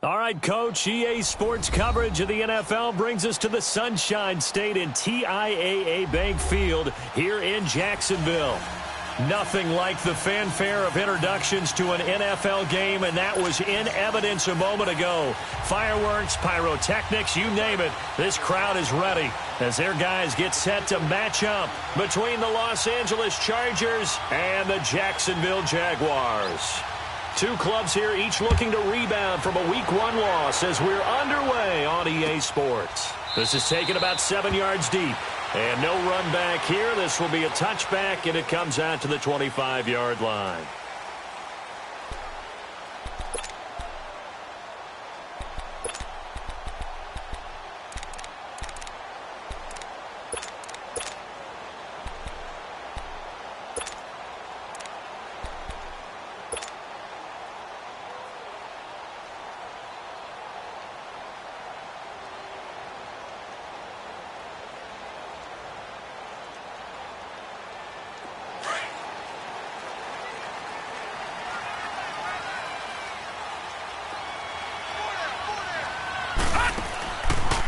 All right, Coach, EA Sports coverage of the NFL brings us to the Sunshine State in TIAA Bank Field here in Jacksonville. Nothing like the fanfare of introductions to an NFL game, and that was in evidence a moment ago. Fireworks, pyrotechnics, you name it. This crowd is ready as their guys get set to match up between the Los Angeles Chargers and the Jacksonville Jaguars. Two clubs here, each looking to rebound from a Week 1 loss as we're underway on EA Sports. This is taken about 7 yards deep. And no run back here. This will be a touchback, and it comes out to the 25-yard line.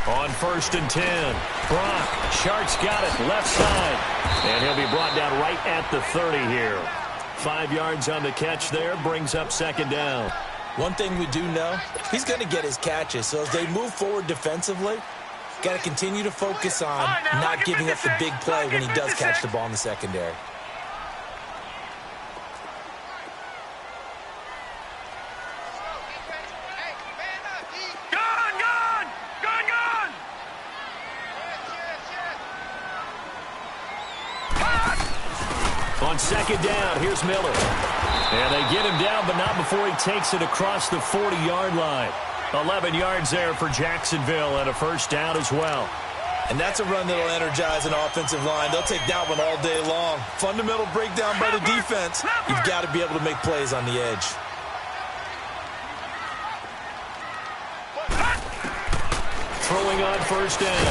On 1st and 10, Brock, Shark's got it, left side. And he'll be brought down right at the 30 here. 5 yards on the catch there, brings up 2nd down. One thing we do know, he's going to get his catches. So as they move forward defensively, got to continue to focus on not giving up the big play when he does catch the ball in the secondary. On 2nd down, here's Miller. And they get him down, but not before he takes it across the 40-yard line. 11 yards there for Jacksonville and a 1st down as well. And that's a run that'll energize an offensive line. They'll take that one all day long. Fundamental breakdown by the defense. You've got to be able to make plays on the edge. Throwing on 1st down.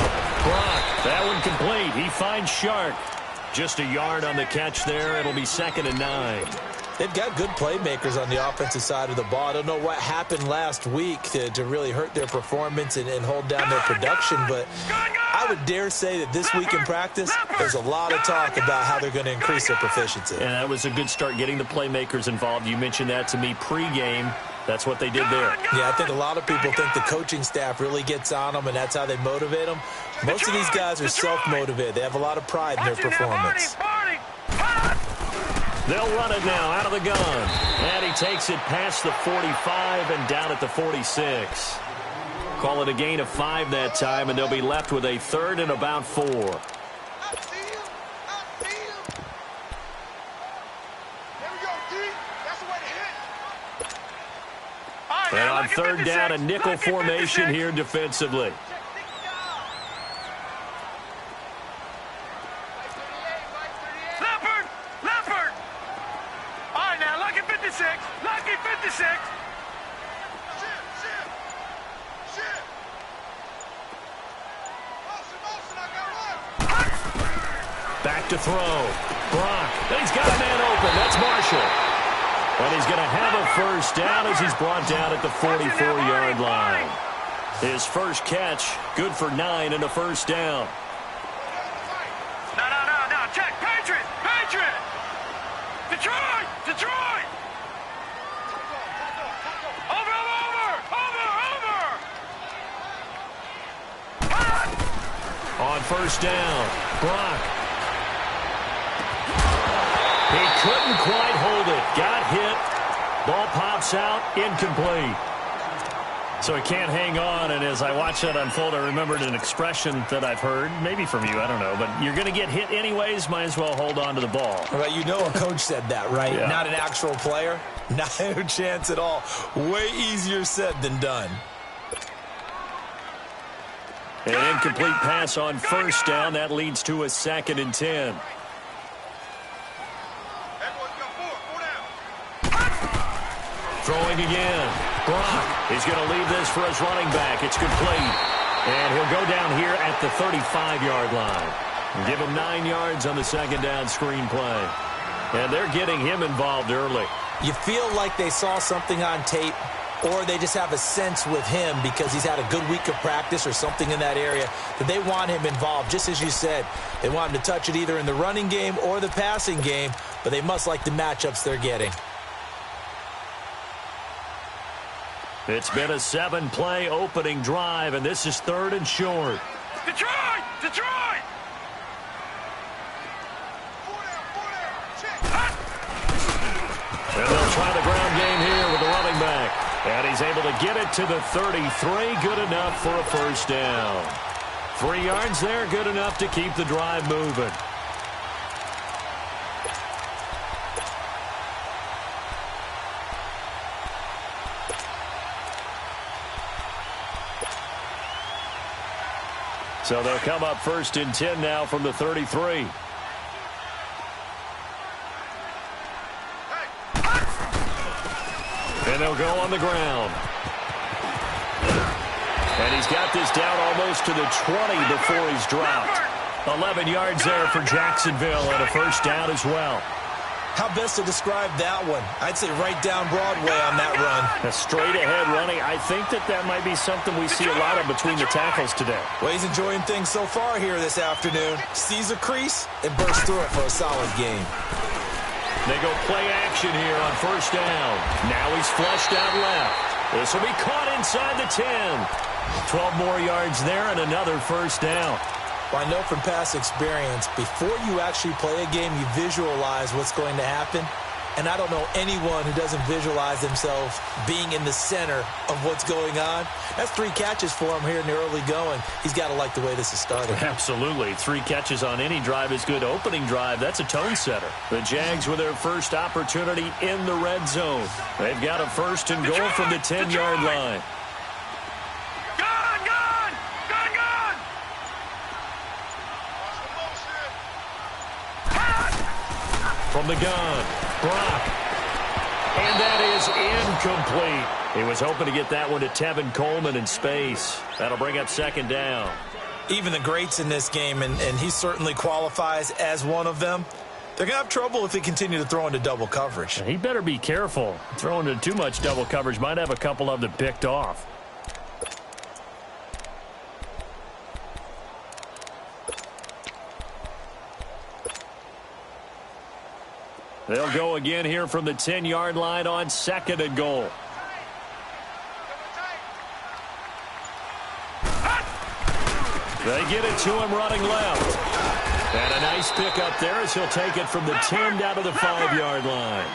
Brock, that one complete. He finds Shark. Just a yard on the catch there. It'll be 2nd and 9. They've got good playmakers on the offensive side of the ball. I don't know what happened last week to really hurt their performance and hold down their production, but I would dare say that this week in practice, there's a lot of talk about how they're going to increase their proficiency. And that was a good start getting the playmakers involved. You mentioned that to me pregame. That's what they did there. Yeah, I think a lot of people think the coaching staff really gets on them, and that's how they motivate them. Most of these guys are self-motivated. They have a lot of pride in their performance. They'll run it now out of the gun. And he takes it past the 45 and down at the 46. Call it a gain of 5 that time, and they'll be left with a 3rd and about 4. And on 3rd down, a nickel formation here defensively. Leopard! All right, now, lucky 56. Lucky 56. Back to throw. Brock. And he's got a man open. That's Marshall. And he's going to have a 1st down as he's brought down at the 44-yard line. His first catch, good for 9 and a 1st down. No. Check. Patriot. Detroit. Over. On 1st down, Brock. He couldn't quite hold it. Got hit. Ball pops out. Incomplete. So he can't hang on, and as I watch that unfold, I remembered an expression that I've heard, maybe from you, I don't know, but you're going to get hit anyways, might as well hold on to the ball. Right, you know a coach said that, right? Yeah. Not an actual player. Not a chance at all. Way easier said than done. An incomplete pass on 1st down. That leads to a 2nd and 10. Throwing again. Brock. He's going to leave this for his running back. It's complete. And he'll go down here at the 35-yard line. Give him 9 yards on the 2nd down screen play. And they're getting him involved early. You feel like they saw something on tape or they just have a sense with him because he's had a good week of practice or something in that area that they want him involved. Just as you said, they want him to touch it either in the running game or the passing game, but they must like the matchups they're getting. It's been a 7-play opening drive, and this is 3rd and short. Detroit! Detroit! And they'll try the ground game here with the running back. And he's able to get it to the 33. Good enough for a first down. 3 yards there, good enough to keep the drive moving. So they'll come up 1st and 10 now from the 33. And they'll go on the ground. And he's got this down almost to the 20 before he's dropped. 11 yards there for Jacksonville and a first down as well. How best to describe that one? I'd say right down Broadway on that run. A straight-ahead running. I think that might be something we see a lot of between the tackles today. Well, he's enjoying things so far here this afternoon. Sees a crease and bursts through it for a solid game. They go play action here on first down. Now he's flushed out left. This will be caught inside the 10. 12 more yards there and another first down. Well, I know from past experience, before you actually play a game, you visualize what's going to happen. And I don't know anyone who doesn't visualize themselves being in the center of what's going on. That's 3 catches for him here in the early going. He's got to like the way this is started. Absolutely. 3 catches on any drive is good. Opening drive, that's a tone setter. The Jags with their first opportunity in the red zone. They've got a 1st and goal from the 10-yard line. From the gun, Brock. And that is incomplete. He was hoping to get that one to Tevin Coleman in space. That'll bring up 2nd down. Even the greats in this game, and he certainly qualifies as one of them, they're going to have trouble if they continue to throw into double coverage. He better be careful. Throwing into too much double coverage might have a couple of them picked off. They'll go again here from the 10-yard line on 2nd and goal. They get it to him running left. And a nice pick up there as he'll take it from the 10 down to the 5-yard line.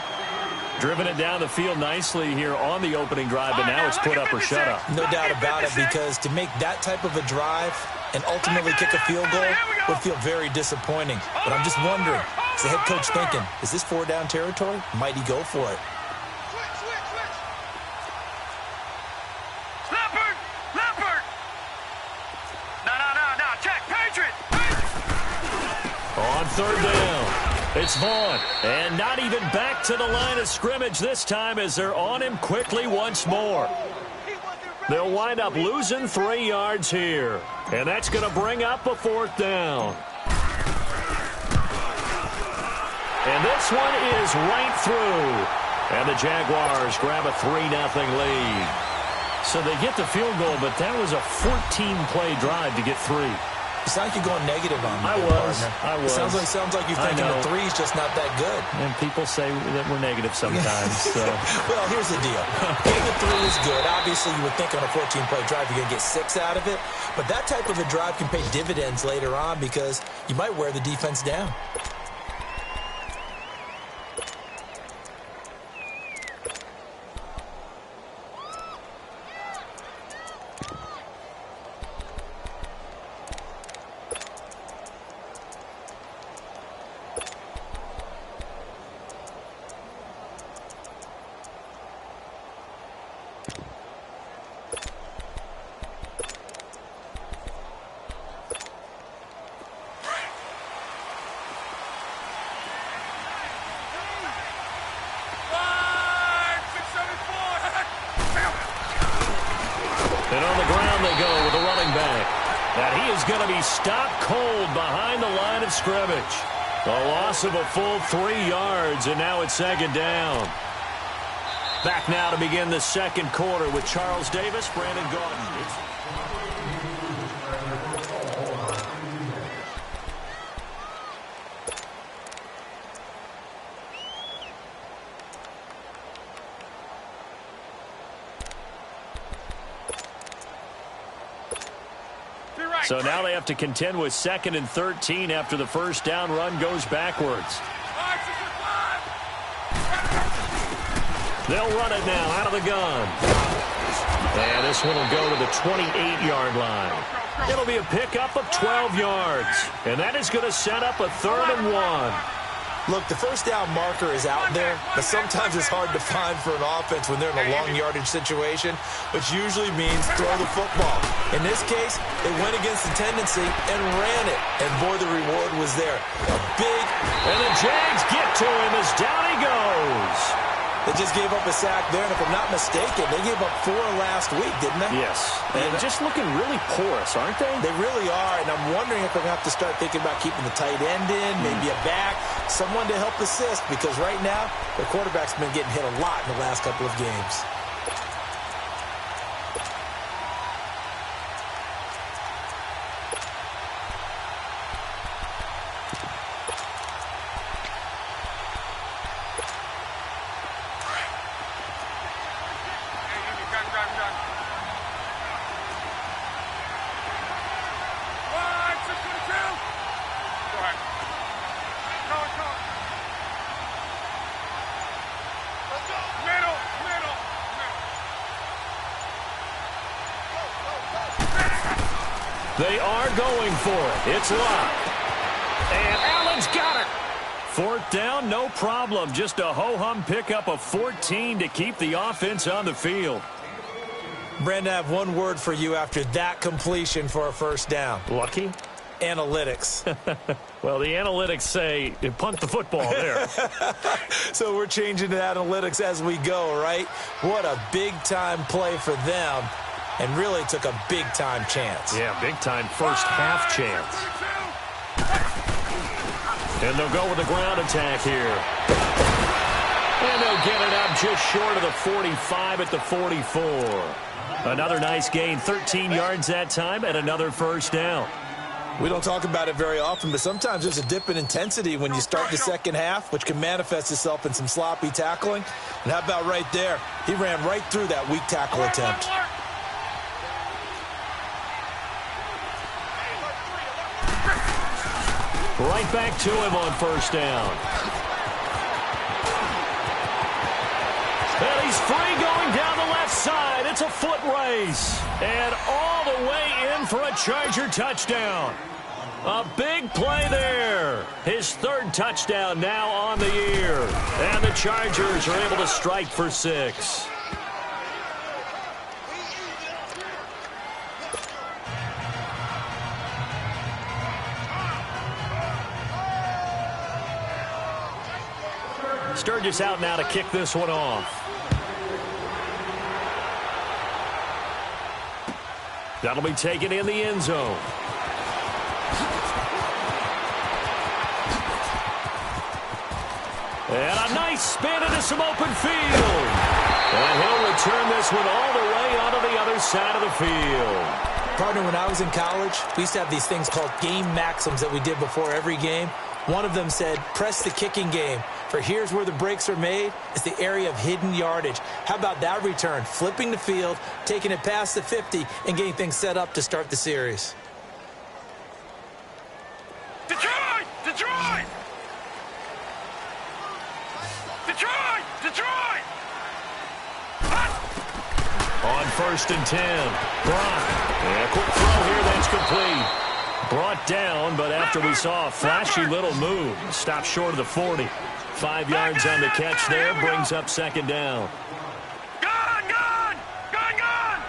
Driven it down the field nicely here on the opening drive, but now it's put up or shut up. No doubt about it, because to make that type of a drive and ultimately kick a field goal would feel very disappointing. But I'm just wondering, is the head coach thinking, is this 4-down territory? Might he go for it? Leopard! No, check, Patriot! On 3rd down, it's Vaughn. And not even back to the line of scrimmage this time as they're on him quickly once more. They'll wind up losing 3 yards here. And that's going to bring up a 4th down. And this one is right through. And the Jaguars grab a 3-0 lead. So they get the field goal, but that was a 14-play drive to get 3. It's like you're going negative on me. I was. Sounds like you're thinking the 3's just not that good. And people say that we're negative sometimes. So. Well, here's the deal. If the 3 is good, obviously you would think on a 14-play drive you're going to get 6 out of it. But that type of a drive can pay dividends later on because you might wear the defense down. And on the ground they go with the running back. And he is going to be stopped cold behind the line of scrimmage. A loss of a full 3 yards, and now it's 2nd down. Back now to begin the second quarter with Charles Davis, Brandon Gaudin. So now they have to contend with 2nd and 13 after the first down run goes backwards. They'll run it now out of the gun. And this one will go to the 28-yard line. It'll be a pickup of 12 yards. And that is going to set up a 3rd and 1. Look, the first down marker is out there, but sometimes it's hard to find for an offense when they're in a long yardage situation, which usually means throw the football. In this case, they went against the tendency and ran it, and boy, the reward was there. And the Jags get to him as down he goes. They just gave up a sack there, and if I'm not mistaken, they gave up 4 last week, didn't they? Yes, and just looking really porous, aren't they? They really are, and I'm wondering if they're going to have to start thinking about keeping the tight end in, maybe a back, someone to help assist, because right now, their quarterback's been getting hit a lot in the last couple of games. They are going for it. It's locked. And Allen's got it. 4th down, no problem. Just a ho-hum pickup of 14 to keep the offense on the field. Brandon, I have one word for you after that completion for a first down. Lucky? Analytics. Well, the analytics say punt the football there. So we're changing to analytics as we go, right? What a big-time play for them. And really took a big-time chance. Yeah, big-time first half chance. And they'll go with the ground attack here. And they'll get it up just short of the 45 at the 44. Another nice gain, 13 yards that time, and another first down. We don't talk about it very often, but sometimes there's a dip in intensity when you start the second half, which can manifest itself in some sloppy tackling. And how about right there? He ran right through that weak tackle attempt. Right back to him on first down. And he's free going down the left side. It's a foot race. And all the way in for a Charger touchdown. A big play there. His 3rd touchdown now on the year. And the Chargers are able to strike for 6. Sturgis out now to kick this one off. That'll be taken in the end zone. And a nice spin into some open field. And he'll return this one all the way onto the other side of the field. Partner, when I was in college, we used to have these things called game maxims that we did before every game. One of them said, press the kicking game. For here's where the breaks are made. It's the area of hidden yardage. How about that return? Flipping the field, taking it past the 50, and getting things set up to start the series. Detroit! Detroit! Detroit! Detroit! On 1st and 10. Brock. And a quick throw here that's complete. Brought down, but after we saw a flashy little move, stopped short of the 40. 5 yards on the catch there, brings up 2nd down. Gun! Gun! Gun! Gun!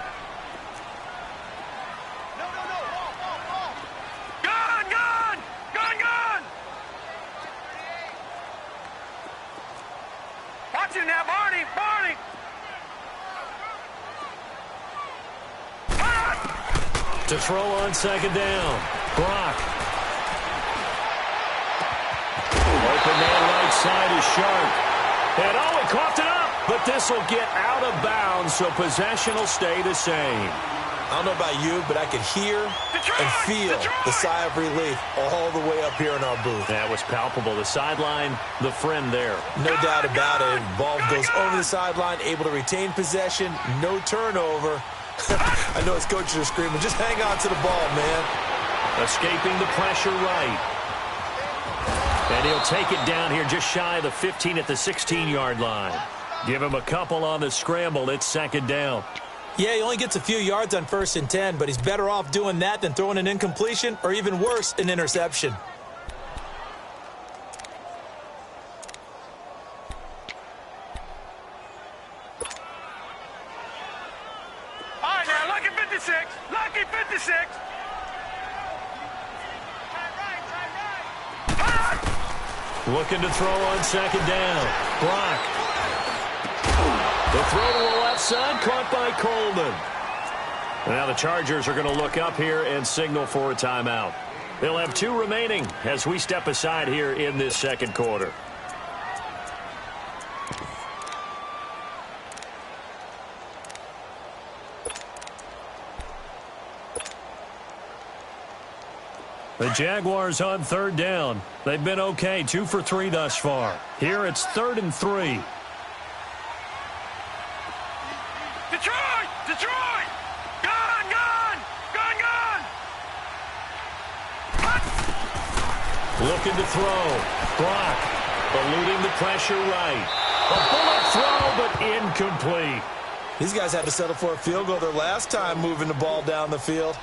Gun! Gun! Gun! Gun! Watch it now, Barney! Barney! To throw on 2nd down. Brock. Open man right side is Sharp. And oh, he coughed it up. But this will get out of bounds, so possession will stay the same. I don't know about you, but I could hear and feel the sigh of relief all the way up here in our booth. That was palpable. The sideline, the friend there. No doubt about it. Ball goes over the sideline, able to retain possession, no turnover. I know his coaches are screaming, just hang on to the ball, man. Escaping the pressure right. And he'll take it down here just shy of the 15 at the 16-yard line. Give him a couple on the scramble. It's second down. Yeah, he only gets a few yards on 1st and 10, but he's better off doing that than throwing an incompletion or even worse, an interception. All right, now, lucky 56. Lucky 56. Looking to throw on second down. Brock. The throw to the left side, caught by Coleman. Now the Chargers are going to look up here and signal for a timeout. They'll have 2 remaining as we step aside here in this second quarter. The Jaguars on 3rd down. They've been okay, 2 for 3 thus far. Here it's 3rd and 3. Detroit! Detroit! Gone! Gone! Gone! Gone! Looking to throw. Brock eluding the pressure right. A bullet throw, but incomplete. These guys had to settle for a field goal their last time moving the ball down the field.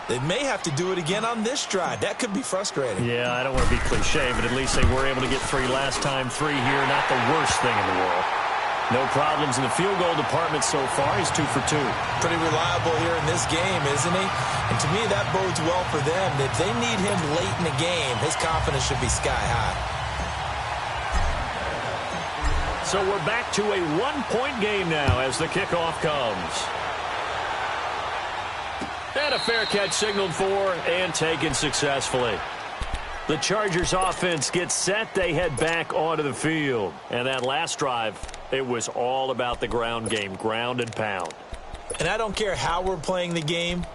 They may have to do it again on this drive. That could be frustrating. Yeah, I don't want to be cliche, but at least they were able to get 3 last time. 3 here, not the worst thing in the world. No problems in the field goal department so far. He's 2 for 2. Pretty reliable here in this game, isn't he? And to me, that bodes well for them. If they need him late in the game, his confidence should be sky high. So we're back to a 1-point game now as the kickoff comes. And a fair catch signaled for and taken successfully. The Chargers offense gets set. They head back onto the field. And that last drive, it was all about the ground game, ground and pound. And I don't care how we're playing the game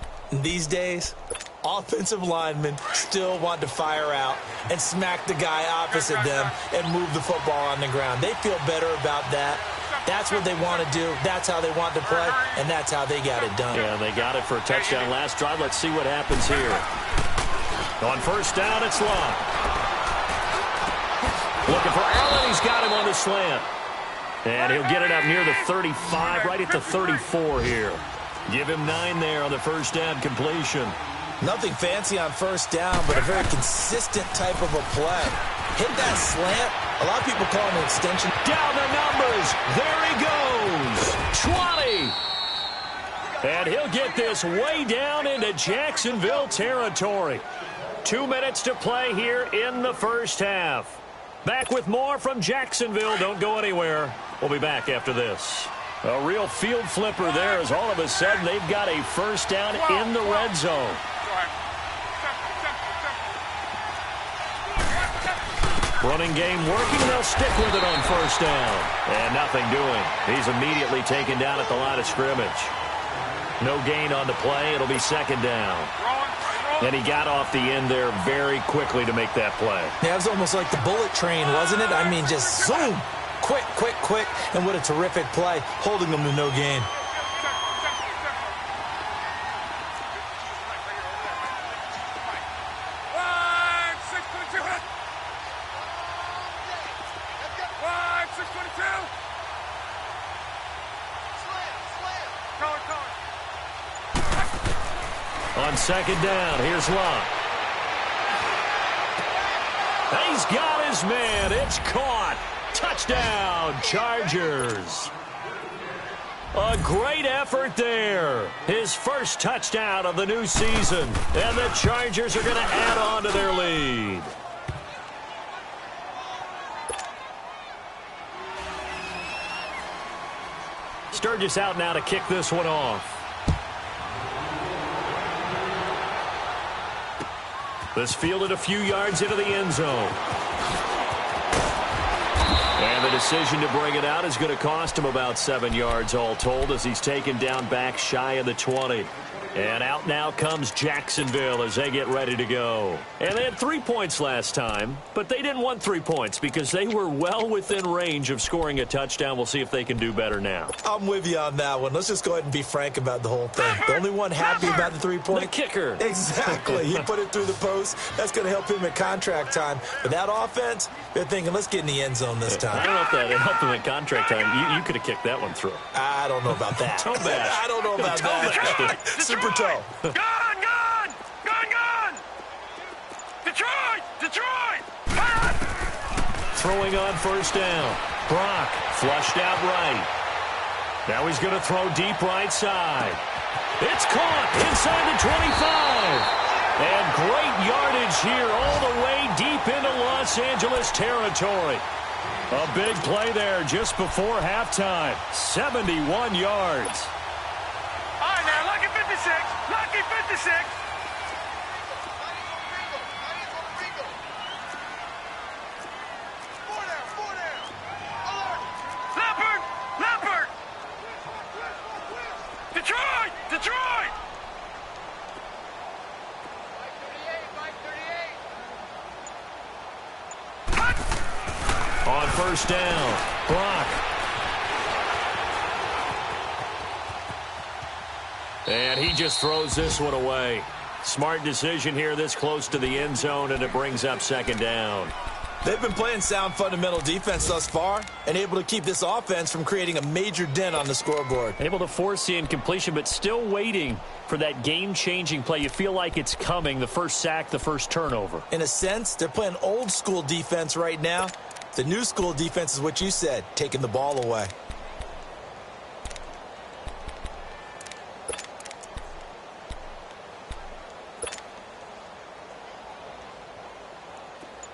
these days, offensive linemen still want to fire out and smack the guy opposite them and move the football on the ground. They feel better about that. That's what they want to do. That's how they want to play, and that's how they got it done. Yeah, they got it for a touchdown last drive. Let's see what happens here. On 1st down, it's Love. Looking for Allen. He's got him on the slant. And he'll get it up near the 35, right at the 34 here. Give him 9 there on the 1st down completion. Nothing fancy on 1st down, but a very consistent type of a play. Hit that slant. A lot of people call it an extension. Down the numbers. There he goes. 20. And he'll get this way down into Jacksonville territory. 2 minutes to play here in the 1st half. Back with more from Jacksonville. Don't go anywhere. We'll be back after this. A real field flipper there as all of a sudden they've got a 1st down in the red zone. Running game working. They'll stick with it on 1st down. And nothing doing. He's immediately taken down at the line of scrimmage. No gain on the play. It'll be 2nd down. And he got off the end there very quickly to make that play. Yeah, it was almost like the bullet train, wasn't it? I mean, just zoom. Quick, quick, quick. And what a terrific play, holding them to no gain. On 2nd down, here's Love. He's got his man. It's caught. Touchdown, Chargers. A great effort there. His 1st touchdown of the new season. And the Chargers are going to add on to their lead. Sturgis out now to kick this one off. This fielded a few yards into the end zone. And the decision to bring it out is going to cost him about 7 yards all told as he's taken down back shy of the 20. And out now comes Jacksonville as they get ready to go. And they had 3 points last time, but they didn't want 3 points because they were well within range of scoring a touchdown. We'll see if they can do better now. I'm with you on that one. Let's just go ahead and be frank about the whole thing. The only one happy about the 3-point. The kicker. Exactly. He put it through the post. That's going to help him at contract time. But that offense, they're thinking, let's get in the end zone this time. I don't know if that helped him at contract time. You could have kicked that one through. I don't know about that. Toe bash. I don't know about that. Super toe. Gone! Detroit! Throwing on first down. Brock flushed out right. Now he's going to throw deep right side. It's caught inside the 25. And great yardage here all the way deep into Los Angeles territory. A big play there just before halftime. 71 yards. All right, now, lucky 56. Lucky 56. Leopard. Detroit. On first down, Brock. And he just throws this one away. Smart decision here this close to the end zone, and it brings up second down. They've been playing sound fundamental defense thus far and able to keep this offense from creating a major dent on the scoreboard. Able to force the incompletion, but still waiting for that game-changing play. You feel like it's coming, the first sack, the first turnover. In a sense, they're playing old-school defense right now. The new-school defense is what you said, taking the ball away.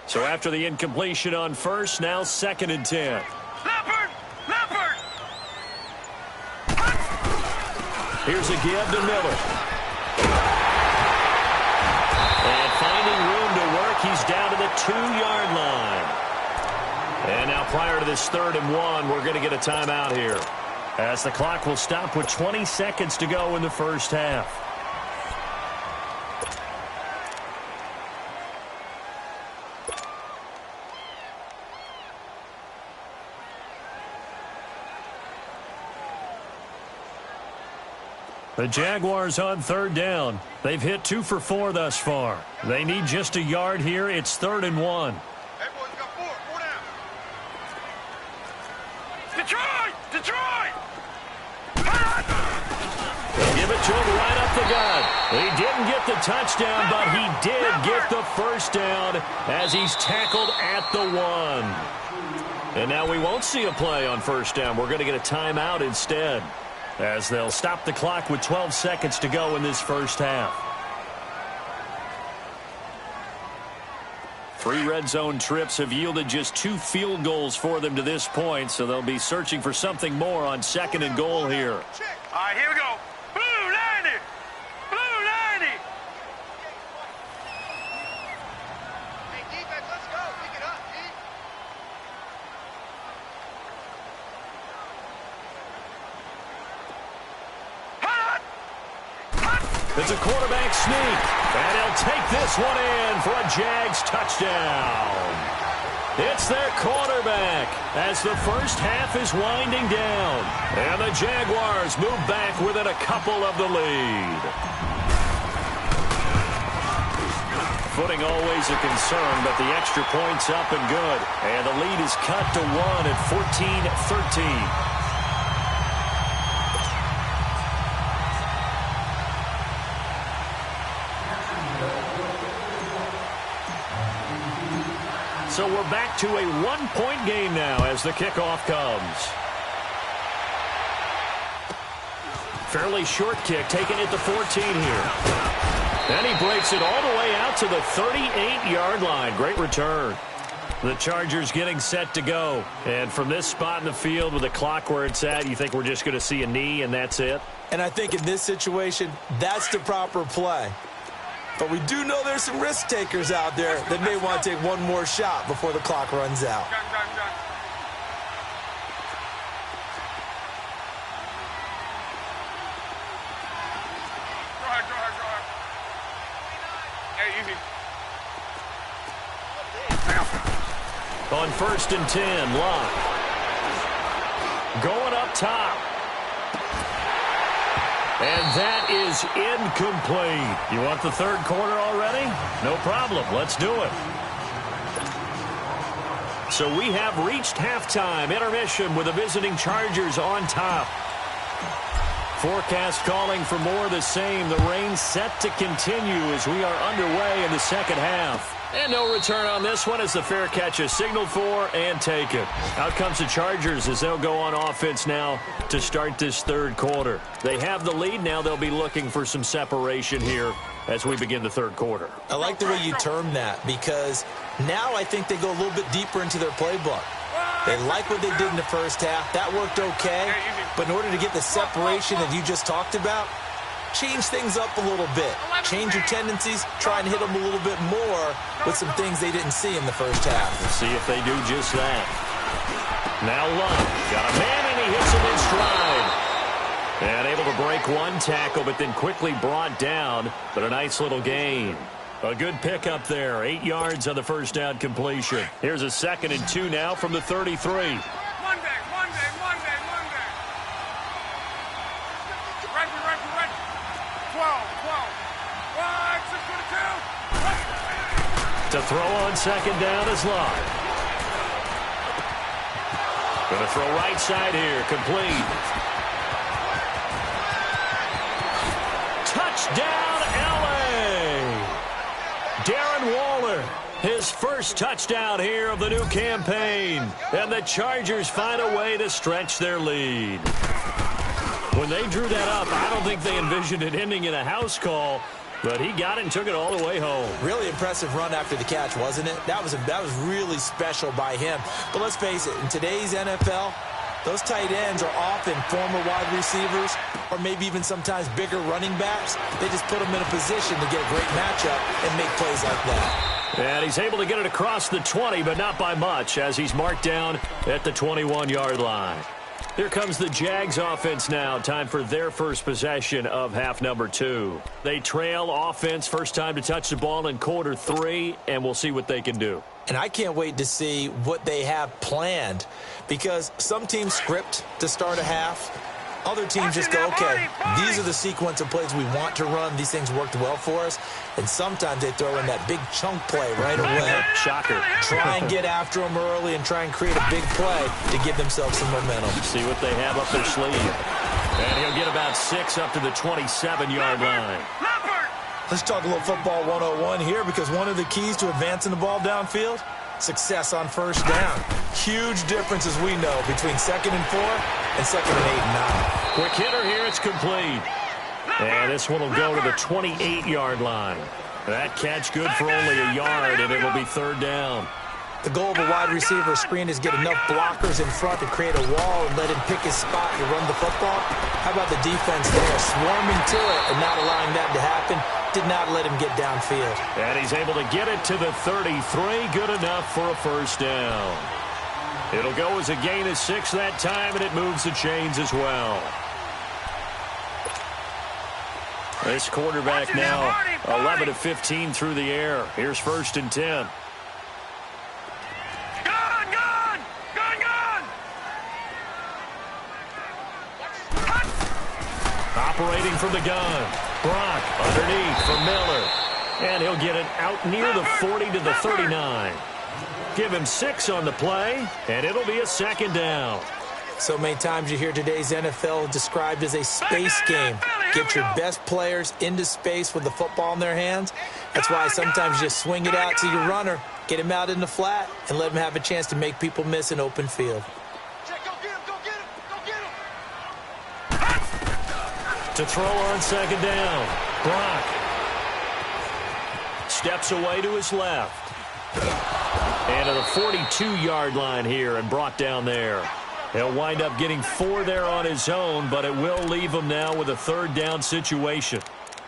So after the incompletion on first, now 2nd and 10. Leopard. Here's a give to Miller. And finding room to work, he's down to the 2-yard line. And now prior to this 3rd and 1, we're going to get a timeout here, as the clock will stop with 20 seconds to go in the first half. The Jaguars on 3rd down. They've hit 2 for 4 thus far. They need just a yard here. It's 3rd and 1. Hey, boys, got 4 down. Detroit. They'll give it to him right up the gut. He didn't get the touchdown, but he did get the first down as he's tackled at the 1. And now we won't see a play on first down. We're going to get a timeout instead, as they'll stop the clock with 12 seconds to go in this first half. 3 red zone trips have yielded just 2 field goals for them to this point, so they'll be searching for something more on 2nd and goal here. All right, here we go. Blue 90. Hey, defense, let's go. Pick it up, D. It's a quarterback sneak, and he'll take this one in for a Jags touchdown. It's their quarterback as the first half is winding down, and the Jaguars move back within a couple of the lead. Footing always a concern, but the extra point's up and good, and the lead is cut to 1 at 14-13. So we're back to a 1-point game now as the kickoff comes. Fairly short kick, taken at the 14 here. And he breaks it all the way out to the 38-yard line. Great return. The Chargers getting set to go. And from this spot in the field with the clock where it's at, you think we're just going to see a knee and that's it? And I think in this situation, that's the proper play. But we do know there's some risk takers out there that may want to take one more shot before the clock runs out. easy. On 1st and 10, Locke. Going up top. And that is incomplete. You want the third quarter already? No problem. Let's do it. So we have reached halftime. Intermission with the visiting Chargers on top. Forecast calling for more of the same. The rain set to continue as we are underway in the second half. And no return on this one as the fair catch is signaled for and taken. Out comes the Chargers as they'll go on offense now to start this third quarter. They have the lead. Now they'll be looking for some separation here as we begin the third quarter. I like the way you term that because now I think they go a little bit deeper into their playbook. They like what they did in the first half. That worked okay. But in order to get the separation that you just talked about, change things up a little bit. Change your tendencies. Try and hit them a little bit more with some things they didn't see in the first half. We'll see if they do just that. Now Love got a man and he hits him in stride. And able to break one tackle, but then quickly brought down. But a nice little gain. A good pickup there. 8 yards on the first down completion. Here's a 2nd and 2 now from the 33. Monday. Ready. 12. 6-22. To throw on 2nd down is Love. Going to throw right side here. Complete. Touchdown, L.A. Darren Waller, his first touchdown here of the new campaign. And the Chargers find a way to stretch their lead. When they drew that up, I don't think they envisioned it ending in a house call, but he got it and took it all the way home. Really impressive run after the catch, wasn't it? That was really special by him. But let's face it, in today's NFL, those tight ends are often former wide receivers or maybe even sometimes bigger running backs. They just put them in a position to get a great matchup and make plays like that. And he's able to get it across the 20, but not by much as he's marked down at the 21-yard line. Here comes the Jags offense now. Time for their first possession of half number 2. They trail offense, first time to touch the ball in quarter 3, and we'll see what they can do. And I can't wait to see what they have planned because some teams script to start a half. Other teams just go, okay, these are the sequence of plays we want to run. These things worked well for us. And sometimes they throw in that big chunk play right away. Shocker. Try and get after them early and try and create a big play to give themselves some momentum. See what they have up their sleeve. And he'll get about 6 up to the 27-yard line. Let's talk a little football 101 here because one of the keys to advancing the ball downfield, success on first down. Huge difference, as we know, between 2nd and 4 and 2nd and 8 and 9. Quick hitter here, it's complete. And this one will go to the 28-yard line. That catch good for only a yard, and it'll be 3rd down. The goal of a wide receiver screen is get enough blockers in front to create a wall and let him pick his spot to run the football. How about the defense there, swarming to it and not allowing that to happen? Did not let him get downfield. And he's able to get it to the 33. Good enough for a first down. It'll go as a gain of 6 that time, and it moves the chains as well. This quarterback now 11 of 15 through the air. Here's 1st and 10. Operating from the gun. Brock underneath for Miller. And he'll get it out near the 40 to the 39. Give him 6 on the play, and it'll be a 2nd down. So many times you hear today's NFL described as a space game. Get your best players into space with the football in their hands. That's why sometimes you just swing it out to your runner, get him out in the flat, and let him have a chance to make people miss an open field. To throw on 2nd down. Brock steps away to his left. And to the 42-yard line here and brought down there. He'll wind up getting 4 there on his own, but it will leave him now with a 3rd down situation.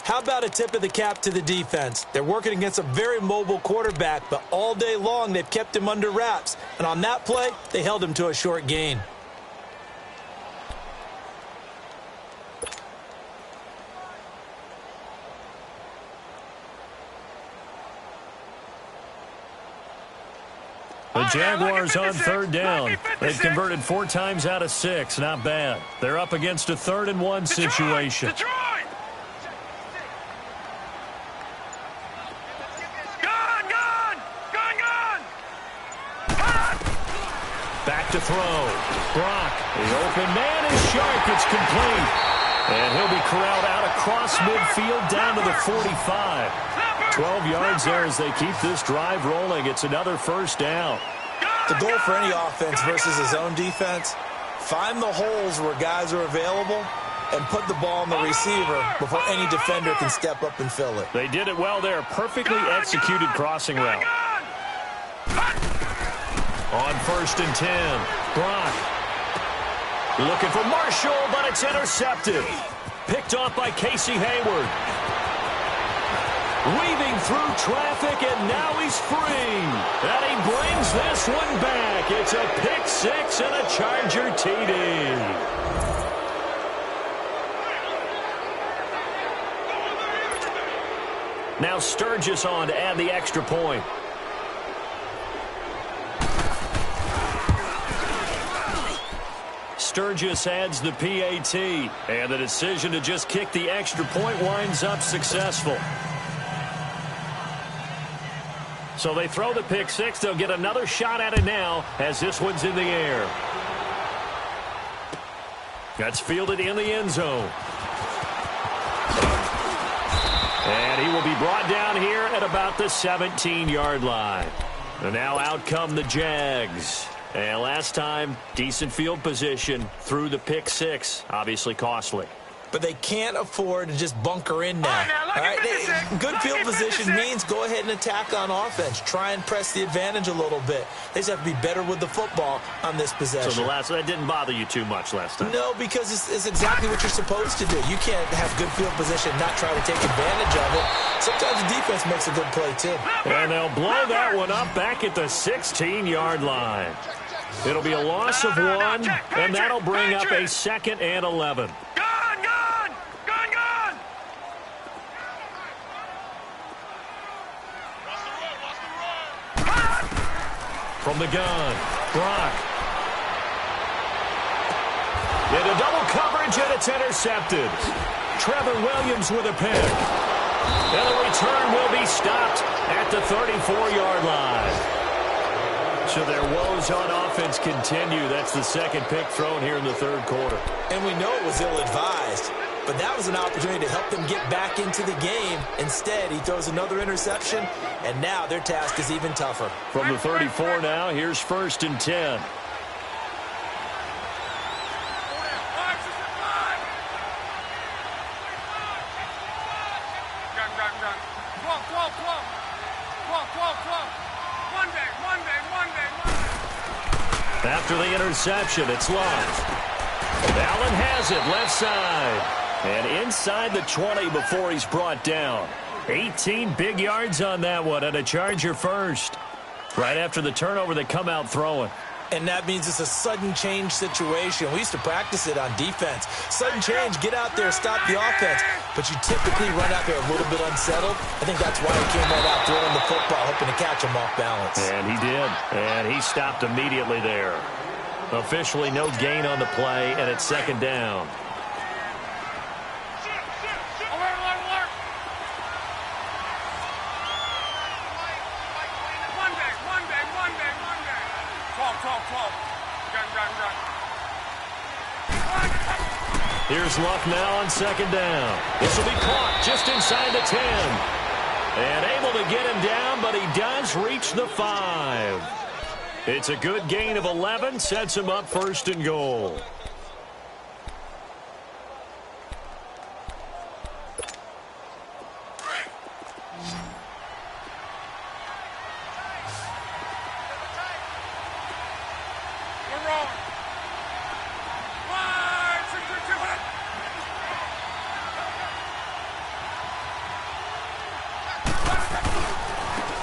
How about a tip of the cap to the defense? They're working against a very mobile quarterback, but all day long they've kept him under wraps. And on that play, they held him to a short gain. The Jaguars on third down. They've converted 4 times out of 6. Not bad. They're up against a 3rd-and-1 situation. Detroit! Gone! Back to throw. Brock. The open man is sharp. It's complete. And he'll be corralled out across midfield down to the 45. 12 yards there as they keep this drive rolling. It's another first down. The goal for any offense versus his own defense, find the holes where guys are available and put the ball on the receiver before any defender can step up and fill it. They did it well there. Perfectly executed crossing route. On 1st and 10, Brock. Looking for Marshall, but it's intercepted. Picked off by Casey Hayward. Weaving through traffic, and now he's free. And he brings this one back. It's a pick 6 and a Charger TD. Now Sturgis on to add the extra point. Sturgis adds the PAT, and the decision to just kick the extra point winds up successful. So they throw the pick 6. They'll get another shot at it now as this one's in the air. That's fielded in the end zone. And he will be brought down here at about the 17-yard line. And now out come the Jags. And last time, decent field position through the pick 6. Obviously costly. But they can't afford to just bunker in now. All right? Good field position means go ahead and attack on offense. Try and press the advantage a little bit. They just have to be better with the football on this possession. So that didn't bother you too much last time? No, because it's exactly what you're supposed to do. You can't have good field position and not try to take advantage of it. Sometimes the defense makes a good play, too. And they'll blow that one up back at the 16-yard line. It'll be a loss of 1, and that'll bring up a 2nd and 11. From the gun, Brock. Into double coverage, and it's intercepted. Trevor Williams with a pick. And the return will be stopped at the 34-yard line. So their woes on offense continue. That's the 2nd pick thrown here in the 3rd quarter. And we know it was ill-advised, but that was an opportunity to help them get back into the game. Instead, he throws another interception, and now their task is even tougher. From the 34 now, here's 1st and 10. After the interception, it's lost. Allen has it, left side. And inside the 20 before he's brought down. 18 big yards on that one, and a Charger first. Right after the turnover, they come out throwing. And that means it's a sudden change situation. We used to practice it on defense. Sudden change, get out there, stop the offense. But you typically run out there a little bit unsettled. I think that's why he came right out throwing the football, hoping to catch him off balance. And he did. And he stopped immediately there. Officially no gain on the play, and it's 2nd down. Here's Luck now on 2nd down. This will be caught just inside the 10. And able to get him down, but he does reach the 5. It's a good gain of 11, sets him up 1st and goal.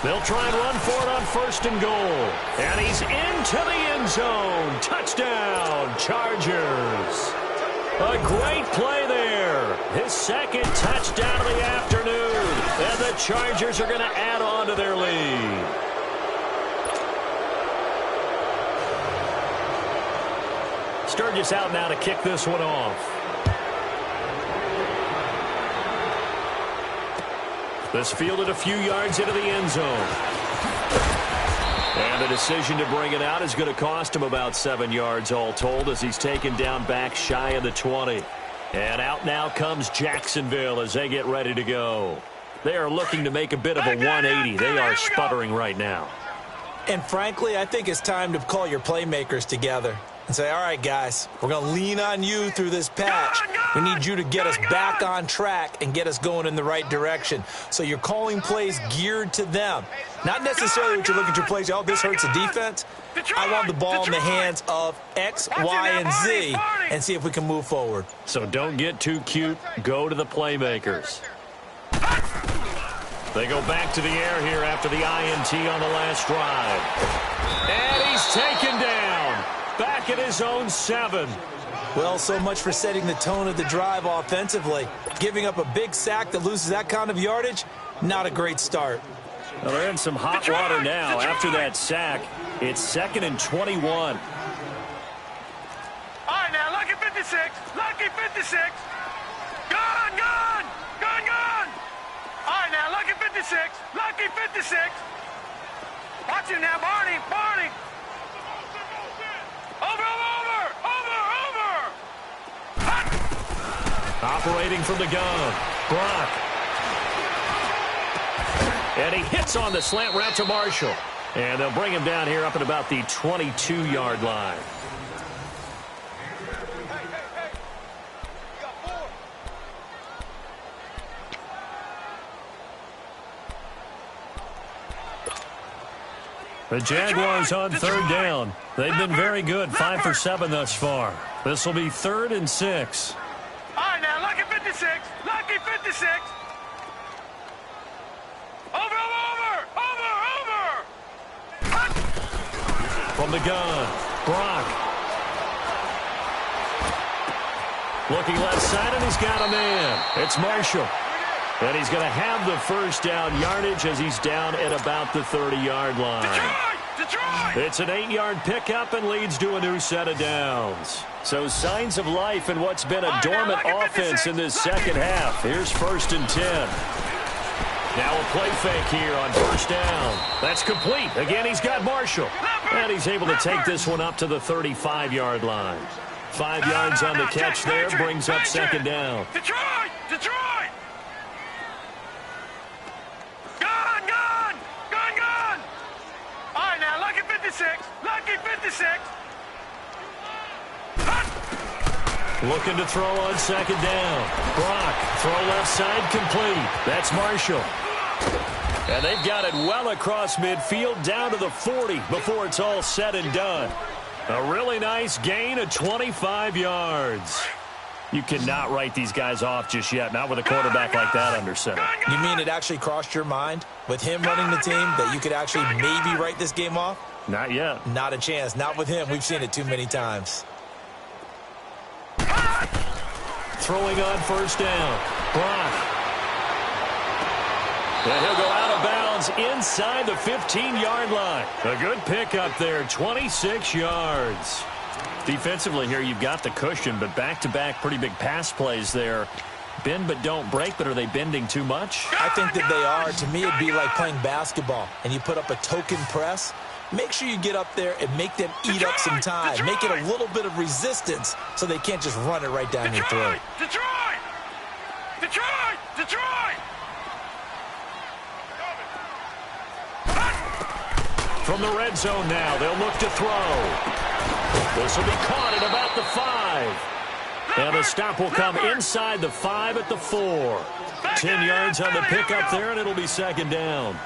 They'll try and run for it on 1st and goal. And he's into the end zone. Touchdown, Chargers. A great play there. His 2nd touchdown of the afternoon. And the Chargers are going to add on to their lead. Sturgis out now to kick this one off. This fielded a few yards into the end zone. And the decision to bring it out is going to cost him about 7 yards all told as he's taken down back shy of the 20. And out now comes Jacksonville as they get ready to go. They are looking to make a bit of a 180. They are sputtering right now. And frankly, I think it's time to call your playmakers together and say, all right, guys, we're going to lean on you through this patch. We need you to get us back on track and get us going in the right direction. So you're calling plays geared to them. Not necessarily what you're looking at your plays, oh, this hurts the defense. I want the ball in the hands of X, Y, and Z and see if we can move forward. So don't get too cute. Go to the playmakers. They go back to the air here after the INT on the last drive. And he's taken down. Back at his own 7. Well, so much for setting the tone of the drive offensively. Giving up a big sack that loses that kind of yardage, not a great start. Well, they're in some hot water now after that sack. It's 2nd and 21. All right, now, lucky 56. Lucky 56. Gone, gone. Gone, gone. All right, now, lucky 56. Lucky 56. Watch him now, Barney. Barney. Over, over, over, over. Operating from the gun. Brock. And he hits on the slant route to Marshall. And they'll bring him down here up at about the 22-yard line. The Jaguars on 3rd down. They've been very good, 5 for 7 thus far. This will be 3rd and 6. All right, now, lucky 56. Lucky 56. Over, over, over, over. From the gun, Brock. Looking left side, and he's got a man. It's Marshall. And he's going to have the first down yardage as he's down at about the 30-yard line. Detroit! It's an 8-yard pickup and leads to a new set of downs. So signs of life in what's been a dormant offense in this second half. Here's 1st and 10. Now a play fake here on 1st down. That's complete. Again, he's got Marshall. And he's able to take this one up to the 35-yard line. 5 yards on the catch there brings up 2nd down. Detroit! Detroit! Gone, gone! Gone, gone! All right, now, lucky 56. Lucky 56. Looking to throw on 2nd down. Brock, throw left side complete. That's Marshall. And they've got it well across midfield down to the 40 before it's all said and done. A really nice gain of 25 yards. You cannot write these guys off just yet, not with a quarterback like that under center. You mean it actually crossed your mind with him running the team that you could actually maybe write this game off? Not yet. Not a chance. Not with him. We've seen it too many times. Throwing on 1st down. Brock. And he'll go out of bounds inside the 15-yard line. A good pickup there, 26 yards. Defensively here, you've got the cushion, but back-to-back pretty big pass plays there. Bend but don't break, but are they bending too much? I think that they are. To me, it'd be like playing basketball, and you put up a token press. Make sure you get up there and make them eat up some time. Make it a little bit of resistance so they can't just run it right down your throat. Detroit! Detroit! Detroit! From the red zone now, they'll look to throw. This will be caught at about the 5. And the stop will come inside the 5 at the 4. 10 yards on the pickup there, and it'll be 2nd down.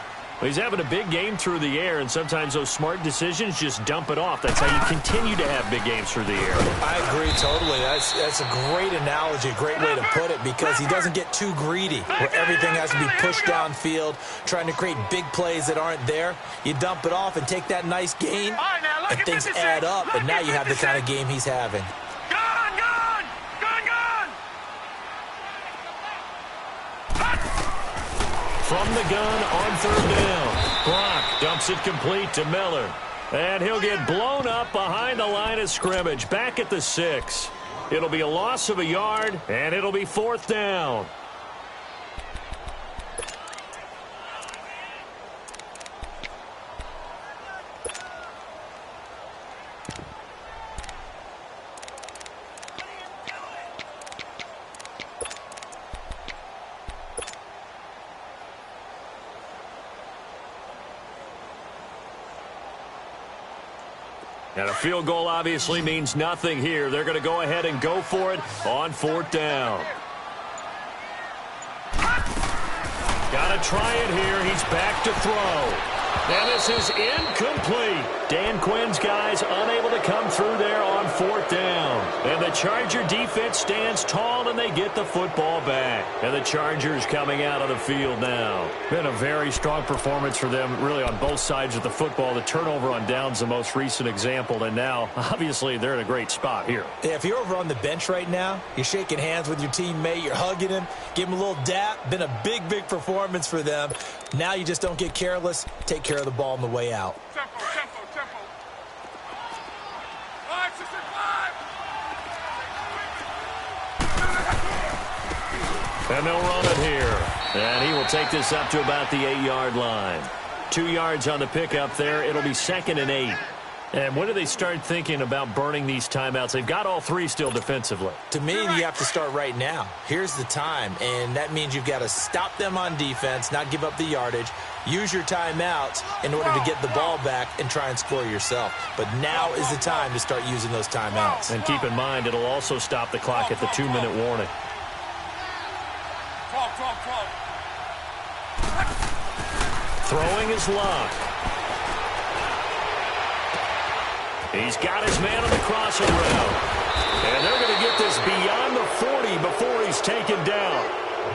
Well, he's having a big game through the air, and sometimes those smart decisions just dump it off. That's how you continue to have big games through the air. I agree totally. That's a great analogy, a great way to put it, because he doesn't get too greedy where everything has to be pushed downfield, trying to create big plays that aren't there. You dump it off and take that nice gain, and things add up, and now you have the kind of game he's having. Gone, gone! Gone, gone! From the gun on 3rd down. Brock dumps it complete to Miller. And he'll get blown up behind the line of scrimmage, back at the 6. It'll be a loss of a yard, and it'll be 4th down. And a field goal obviously means nothing here. They're going to go ahead and go for it on 4th down. Got to try it here. He's back to throw. And this is incomplete. Dan Quinn's guys unable to come through there on 4th down. And the Charger defense stands tall, and they get the football back. And the Chargers coming out of the field now. Been a very strong performance for them, really, on both sides of the football. The turnover on downs, the most recent example. And now, obviously, they're in a great spot here. Yeah, if you're over on the bench right now, you're shaking hands with your teammate, you're hugging him, give him a little dap. Been a big, big performance for them. Now you just don't get careless. Take care of the ball on the way out. Tempo. And they'll run it here. And he will take this up to about the 8-yard line. 2 yards on the pickup there. It'll be 2nd and 8. And when do they start thinking about burning these timeouts? They've got all 3 still defensively. To me, you have to start right now. Here's the time, and that means you've got to stop them on defense, not give up the yardage, use your timeouts in order to get the ball back and try and score yourself. But now is the time to start using those timeouts. And keep in mind, it'll also stop the clock at the 2-minute warning. 12. Throwing his luck. He's got his man on the crossing route. And they're going to get this beyond the 40 before he's taken down.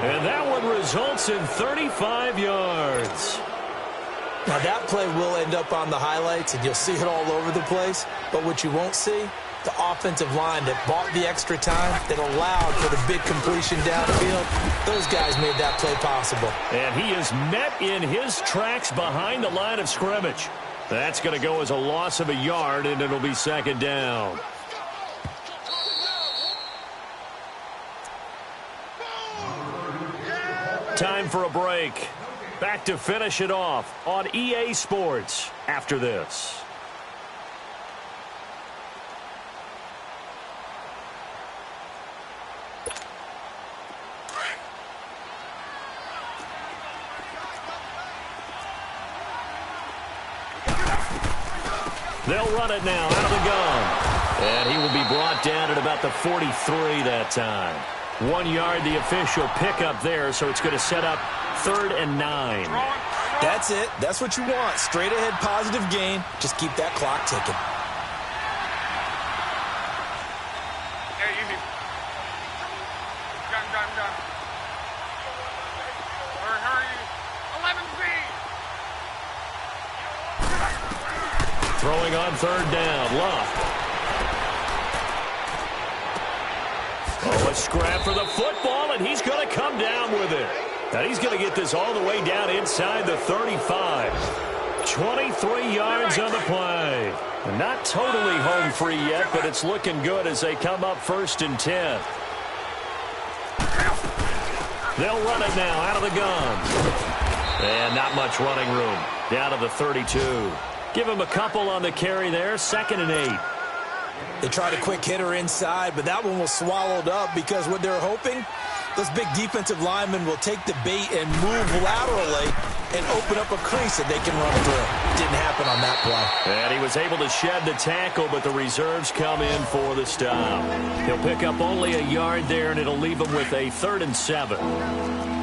And that one results in 35 yards. Now, that play will end up on the highlights, and you'll see it all over the place. But what you won't see, the offensive line that bought the extra time, that allowed for the big completion downfield, those guys made that play possible. And he is met in his tracks behind the line of scrimmage. That's going to go as a loss of a yard, and it'll be 2nd down. Time for a break. Back to finish it off on EA Sports after this. They'll run it now out of the gun. And he will be brought down at about the 43 that time. 1 yard, the official pickup there, so it's going to set up 3rd and 9. That's it. That's what you want. Straight ahead, positive gain. Just keep that clock ticking. Hey, easy. Gun. Hurry. 11Z. Throwing on 3rd down. Luck. Oh, a scrap for the football, and he's going to come down with it. And he's going to get this all the way down inside the 35. 23 yards on the play. Not totally home free yet, but it's looking good as they come up 1st and 10. They'll run it now out of the gun. And not much running room. Down to the 32. Give him a couple on the carry there. 2nd and 8. They tried a quick hitter inside, but that one was swallowed up because what they're hoping, those big defensive linemen will take the bait and move laterally and open up a crease that they can run through. Didn't happen on that play. And he was able to shed the tackle, but the reserves come in for the stop. He'll pick up only a yard there, and it'll leave him with a 3rd and 7.